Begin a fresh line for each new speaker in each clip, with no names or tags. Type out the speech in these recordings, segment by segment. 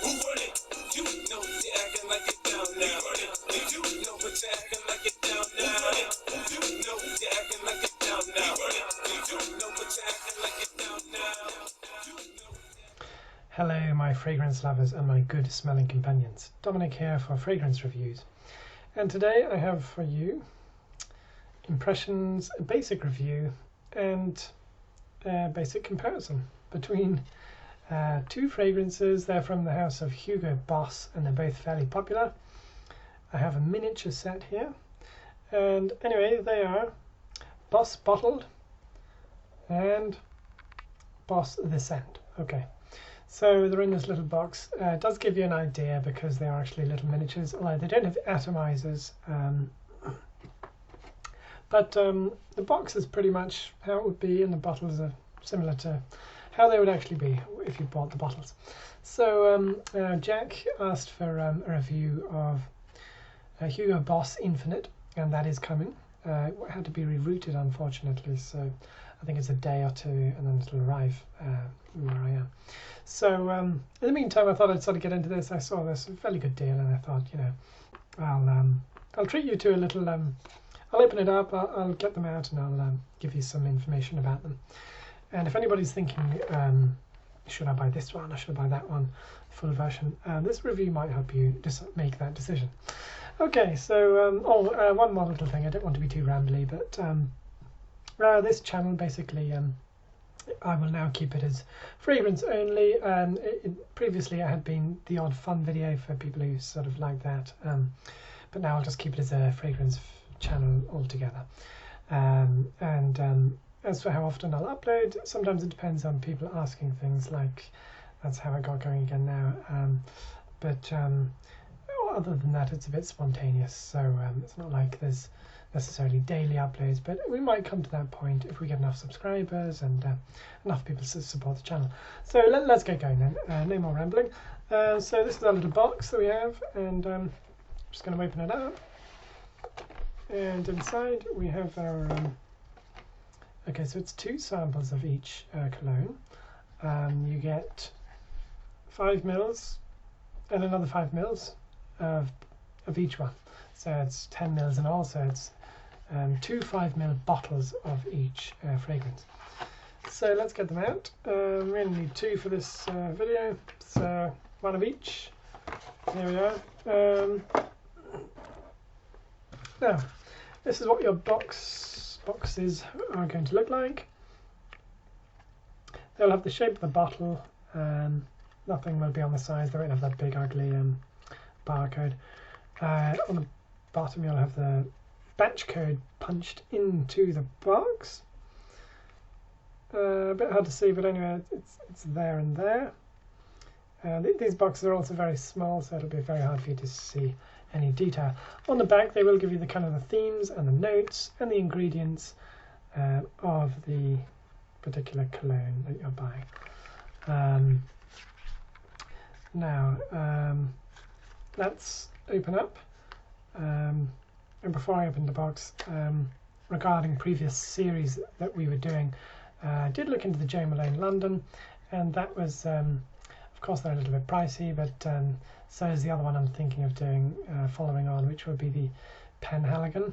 Who run it? You know they acting like it down now. You know but they acting like it down now. You know they acting like it down now. You know but they acting like it down now.
Hello my fragrance lovers and my good smelling companions. Dominic here for fragrance reviews. And today I have for you impressions, a basic review and a basic comparison between two fragrances. They're from the house of Hugo Boss and they're both fairly popular. I have a miniature set here, and anyway, they are Boss Bottled and Boss the Scent. Okay, so they're in this little box. It does give you an idea because they are actually little miniatures, although they don't have atomizers. But the box is pretty much how it would be, and the bottles are similar to how they would actually be if you bought the bottles. So Jack asked for a review of Hugo Boss Infinite, and that is coming. It had to be rerouted, unfortunately, so I think it's a day or two and then it'll arrive where I am. So in the meantime, I thought I'd sort of get into this. I saw this fairly good deal and I thought, you know, I'll treat you to a little, I'll open it up, I'll get them out and I'll give you some information about them. And if anybody's thinking, should I buy this one or should I buy that one, full version, this review might help you just make that decision. Okay, so one more little thing. I don't want to be too rambly, but this channel basically, I will now keep it as fragrance only. Previously, it had been the odd fun video for people who sort of like that, but now I'll just keep it as a fragrance channel altogether. As for how often I'll upload, sometimes it depends on people asking things, like that's how I got going again now. Other than that, it's a bit spontaneous, so it's not like there's necessarily daily uploads, but we might come to that point if we get enough subscribers and enough people to support the channel. So let's get going then, no more rambling. So this is our little box that we have, and I'm just going to open it up, and inside we have our okay, so it's 2 samples of each cologne. You get 5 mils and another 5 mils of each one, so it's 10 mils in all, so it's 2 5-ml bottles of each fragrance. So let's get them out. We only need 2 for this video, so 1 of each. Here we are. Now this is what your boxes are going to look like. They'll have the shape of the bottle, nothing will be on the sides, they won't have that big ugly barcode. On the bottom you'll have the batch code punched into the box. A bit hard to see, but anyway, it's there and there. These boxes are also very small, so it'll be very hard for you to see any detail. On the back they will give you the kind of the themes and the notes and the ingredients of the particular cologne that you're buying. Now let's open up, and before I open the box, regarding previous series that we were doing, I did look into the Jo Malone London, and that was of course they're a little bit pricey, but so is the other one I'm thinking of doing following on, which would be the Penhaligon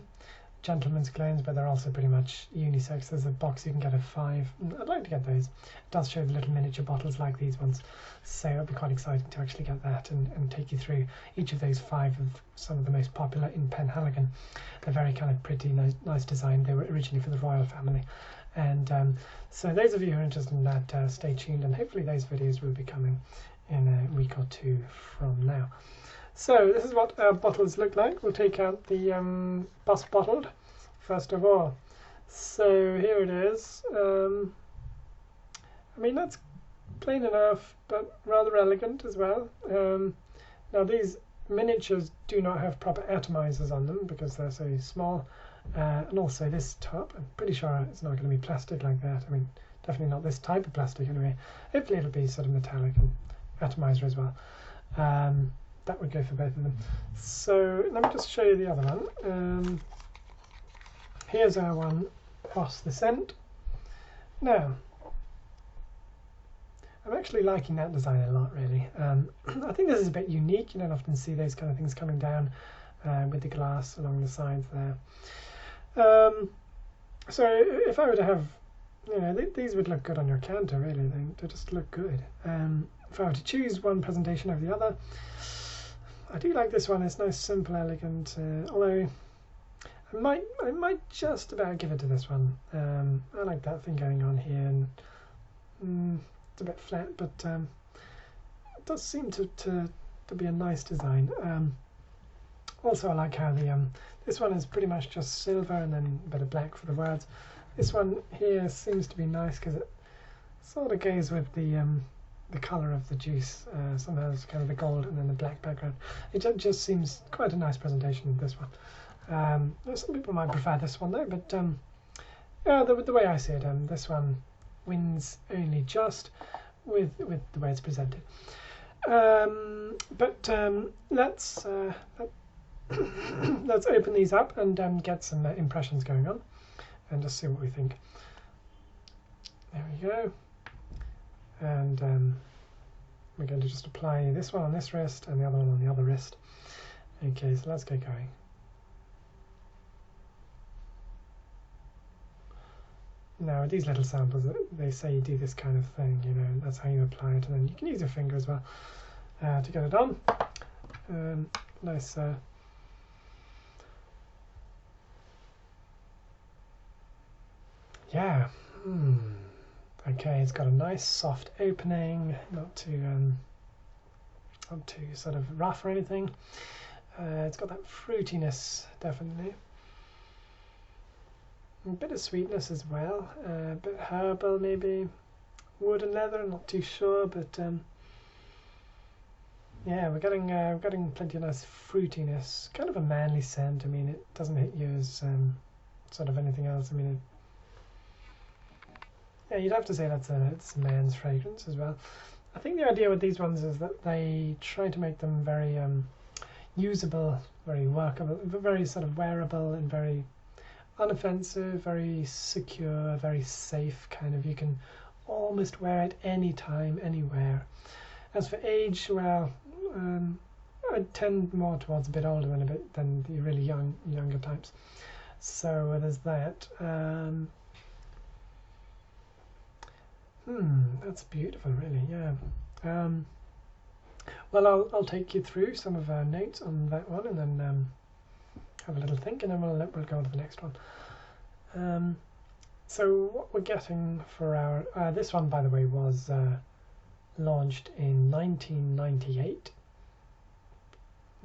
gentlemen's clones, but they're also pretty much unisex. There's a box you can get of 5. I'd like to get those. It does show the little miniature bottles like these ones, so it'll be quite exciting to actually get that and take you through each of those 5 of some of the most popular in Penhaligon. They're very kind of pretty, nice design. They were originally for the royal family, and so those of you who are interested in that, stay tuned, and hopefully those videos will be coming in a week or 2 from now. So this is what our bottles look like. We'll take out the Boss Bottled first of all. So here it is. I mean, that's plain enough, but rather elegant as well. Now these miniatures do not have proper atomizers on them because they're so small. And also this top, I'm pretty sure it's not going to be plastic like that. I mean, definitely not this type of plastic anyway. Hopefully it'll be sort of metallic and atomizer as well. That would go for both of them. So let me just show you the other one. Here's our one, Boss the Scent. Now, I'm actually liking that design a lot, really. I think this is a bit unique. You don't often see those kind of things coming down with the glass along the sides there. So if I were to have, you know, these would look good on your counter, really. They just look good. If I were to choose one presentation over the other, I do like this one. It's nice, simple, elegant. Although I might just about give it to this one. I like that thing going on here, and it's a bit flat, but it does seem to be a nice design. Also, I like how the this one is pretty much just silver and then a bit of black for the words. This one here seems to be nice because it sort of goes with the colour of the juice. Somehow it's kind of the gold and then the black background. It just seems quite a nice presentation, this one. Some people might prefer this one though, but yeah, the way I see it, this one wins only just with the way it's presented. Let's let's open these up and get some impressions going on and just see what we think. There we go. And we're going to just apply this one on this wrist and the other one on the other wrist. Okay, so let's get going. Now, with these little samples, they say you do this kind of thing, you know, that's how you apply it, and then you can use your finger as well to get it on. Nice. Yeah. Okay, it's got a nice soft opening, not too sort of rough or anything. It's got that fruitiness, definitely. A bit of sweetness as well, a bit herbal maybe, wood and leather, I'm not too sure, but yeah, we're getting plenty of nice fruitiness, kind of a manly scent. I mean, it doesn't hit you as sort of anything else. I mean, yeah, you'd have to say it's a man's fragrance as well. I think the idea with these ones is that they try to make them very usable, very workable, very sort of wearable and very unoffensive, very secure, very safe kind of. You can almost wear it anytime, anywhere. As for age, well, I tend more towards a bit older than the really younger types. So there's that. That's beautiful, really. Yeah. Well, I'll take you through some of our notes on that one, and then have a little think, and then we'll go on to the next one. So what we're getting for our this one, by the way, was launched in 1998.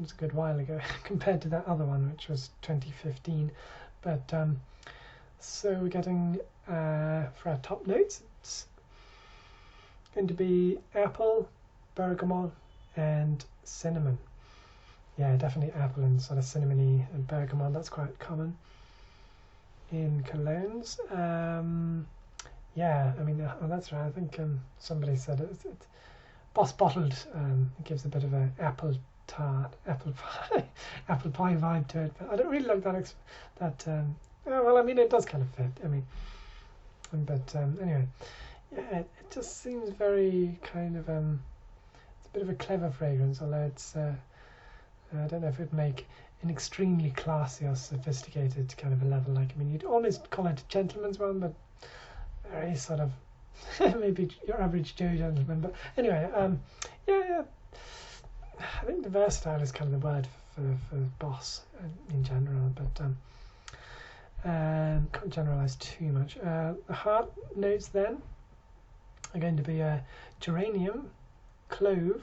It's a good while ago compared to that other one, which was 2015. But so we're getting for our top notes, it's going to be apple, bergamot, and cinnamon. Yeah, definitely apple and sort of cinnamony and bergamot. That's quite common in colognes. Yeah, I mean, that's right. I think somebody said it's Boss Bottled. It gives a bit of an apple tart, apple pie, apple pie vibe to it. But I don't really like that. Well, I mean, it does kind of fit. I mean, but anyway, yeah, it just seems very kind of it's a bit of a clever fragrance, although it's I don't know if it'd make an extremely classy or sophisticated kind of a level. Like, I mean, you'd almost call it a gentleman's one, but very sort of maybe your average Joe gentleman. But anyway, yeah. I think the versatile is kind of the word for Boss in general, but can't generalise too much. The heart notes then are going to be geranium, clove,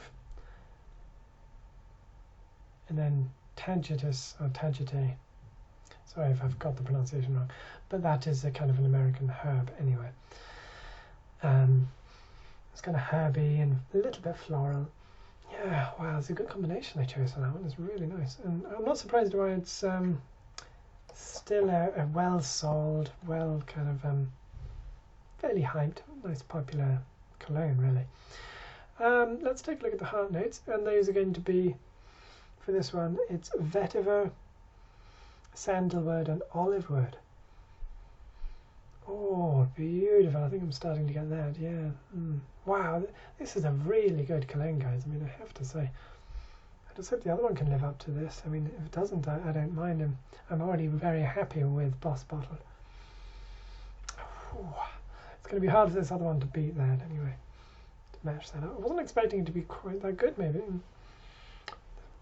and then tagetes or tagete. Sorry if I've got the pronunciation wrong, but that is a kind of an American herb anyway. It's kind of herby and a little bit floral. Yeah, wow, it's a good combination they chose for that one. It's really nice, and I'm not surprised why it's still a well-sold, kind of fairly hyped, nice popular cologne, really. Let's take a look at the heart notes, and those are going to be, for this one, it's vetiver, sandalwood, and olive wood. Oh, beautiful. I think I'm starting to get that, yeah. Wow, this is a really good cologne, guys. I mean, I have to say. I just hope the other one can live up to this. I mean, if it doesn't, I don't mind him. I'm already very happy with Boss Bottle. Ooh, it's going to be hard for this other one to beat that, anyway. To match that up. I wasn't expecting it to be quite that good, maybe.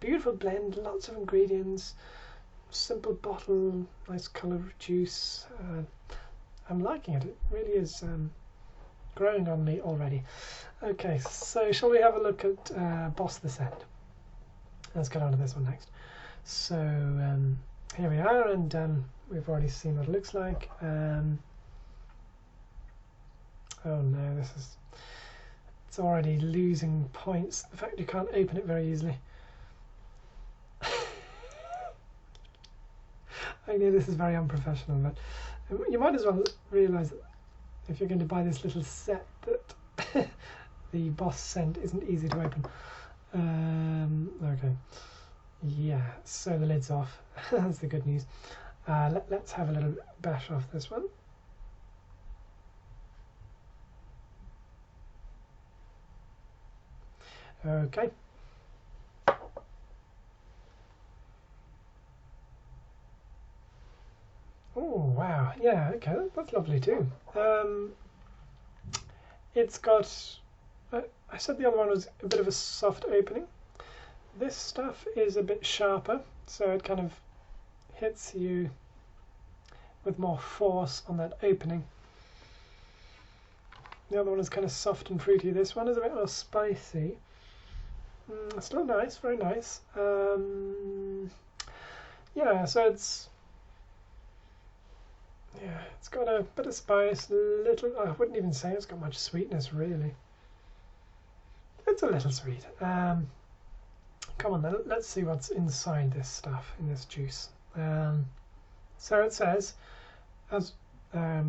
Beautiful blend, lots of ingredients. Simple bottle, nice colour of juice. I'm liking it. It really is growing on me already. Okay, so shall we have a look at Boss the Scent? Let's get on to this one next. So here we are, and we've already seen what it looks like. Oh no, it's already losing points. The fact you can't open it very easily. I know this is very unprofessional, but you might as well realise that if you're going to buy this little set that the Boss Scent isn't easy to open. Okay, yeah, so the lid's off. That's the good news. Let's have a little bash off this one. Okay. Oh wow, yeah, okay, that's lovely too. It's got, I said the other one was a bit of a soft opening. This stuff is a bit sharper, so it kind of hits you with more force on that opening. The other one is kind of soft and fruity. This one is a bit more spicy. Still nice, very nice. Yeah, so it's got a bit of spice, little. I wouldn't even say it's got much sweetness really. It's a little sweet. Come on then, let's see what's inside this stuff, in this juice. So it says, as I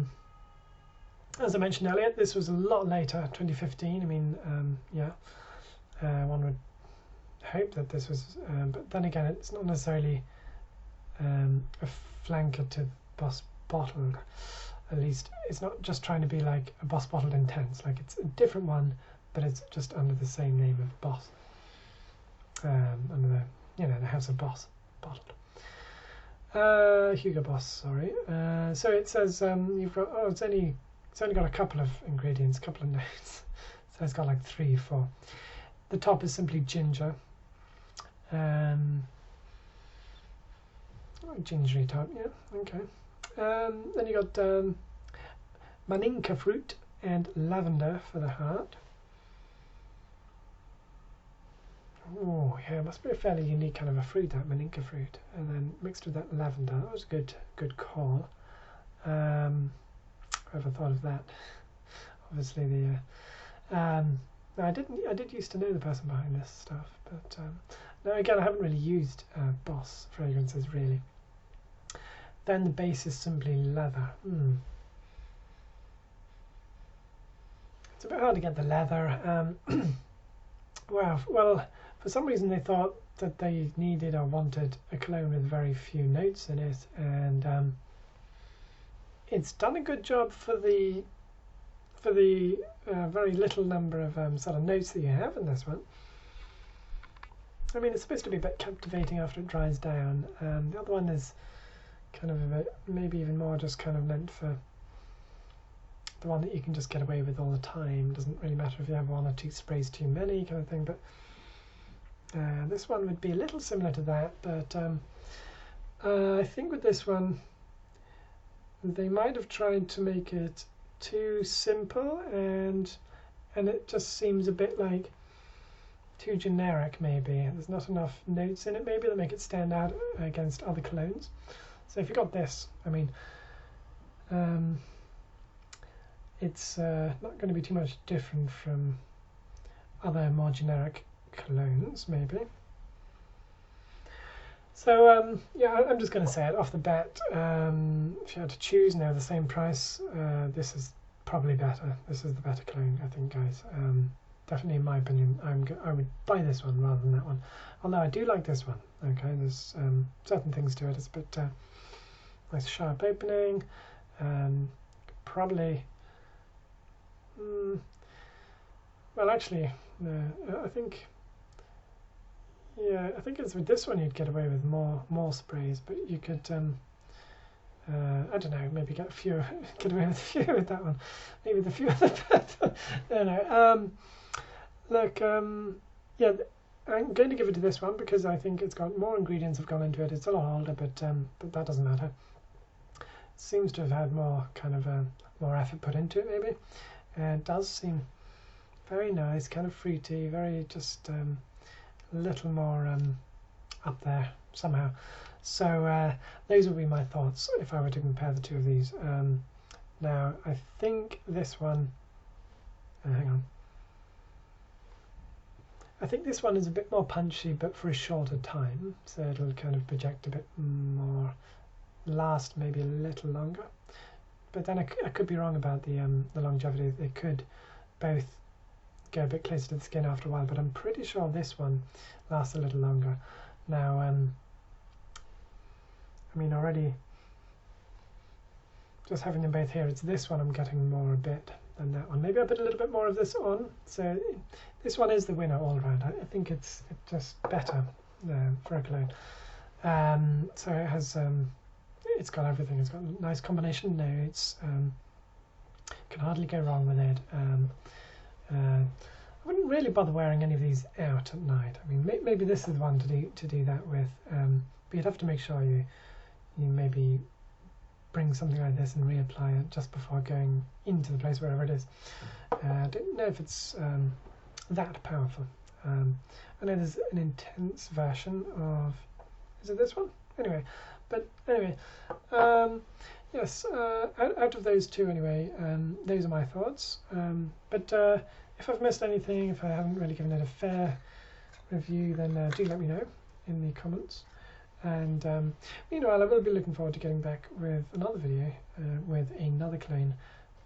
mentioned earlier, this was a lot later, 2015. I mean, yeah, one would hope that this was, but then again, it's not necessarily a flanker to Boss Bottle. At least it's not just trying to be like a Boss Bottled Intense. Like it's a different one, but it's just under the same name of Boss. Under the the House of Boss bottled. Hugo Boss, sorry. So it says you've got it's only got a couple of ingredients, a couple of notes. So it's got like 3, 4. The top is simply ginger. Gingery top, yeah, okay. Then you got maninka fruit and lavender for the heart. Oh yeah, it must be a fairly unique kind of a fruit, that maninka fruit, and then mixed with that lavender. That was a good call. Whoever thought of that? Obviously the. No, I did used to know the person behind this stuff, but no, again, I haven't really used Boss fragrances really. Then the base is simply leather. It's a bit hard to get the leather. Wow. Well, for some reason they thought that they needed or wanted a cologne with very few notes in it, and it's done a good job for the very little number of sort of notes that you have in this one. I mean, it's supposed to be a bit captivating after it dries down. The other one is kind of a bit, maybe even more just kind of meant for the one that you can just get away with all the time. Doesn't really matter if you have 1 or 2 sprays too many kind of thing, but this one would be a little similar to that, but I think with this one they might have tried to make it too simple, and it just seems a bit like too generic maybe. There's not enough notes in it maybe that make it stand out against other colognes. So if you got this, I mean, it's not going to be too much different from other more generic colognes maybe. So yeah, I'm just going to say it off the bat. If you had to choose now the same price, this is probably better. This is the better cologne, I think, guys. Definitely in my opinion, I would buy this one rather than that one. Although I do like this one. Okay, there's certain things to it. It's a bit nice sharp opening, probably, well actually, no, I think, yeah, I think it's with this one you'd get away with more sprays, but you could, I don't know, maybe get away with fewer with that one. Maybe the fewer the better. I don't know. Look, yeah, I'm going to give it to this one because I think it's got more ingredients have gone into it. It's a lot older, but that doesn't matter. It seems to have had more kind of more effort put into it, maybe. And it does seem very nice, kind of fruity, very just a little more up there somehow. So those would be my thoughts if I were to compare the two of these. Now I think this one, hang on, I think this one is a bit more punchy but for a shorter time, so it'll kind of project a bit more, last maybe a little longer. But then I could be wrong about the longevity. They could both go a bit closer to the skin after a while, but I'm pretty sure this one lasts a little longer. Now, I mean, already just having them both here, it's this one I'm getting more a bit than that one. Maybe I put a little bit more of this on. So this one is the winner all around. I think it's just better for a cologne. So it has, it's got everything. It's got a nice combination notes. Can hardly go wrong with it. I wouldn't really bother wearing any of these out at night. I mean, maybe this is the one to do that with. But you'd have to make sure you maybe bring something like this and reapply it just before going into the place, wherever it is. I don't know if it's that powerful. I know there's an intense version of, is it this one? Anyway, but anyway, yes, out of those two anyway, those are my thoughts. But if I've missed anything, if I haven't really given it a fair review, then do let me know in the comments. And meanwhile, I will be looking forward to getting back with another video with another cologne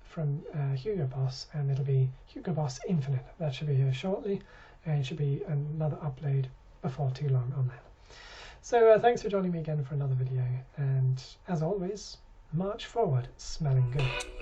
from Hugo Boss, and it'll be Hugo Boss Infinite. That should be here shortly, and it should be another upload before too long on that. So thanks for joining me again for another video, and as always, march forward, smelling good.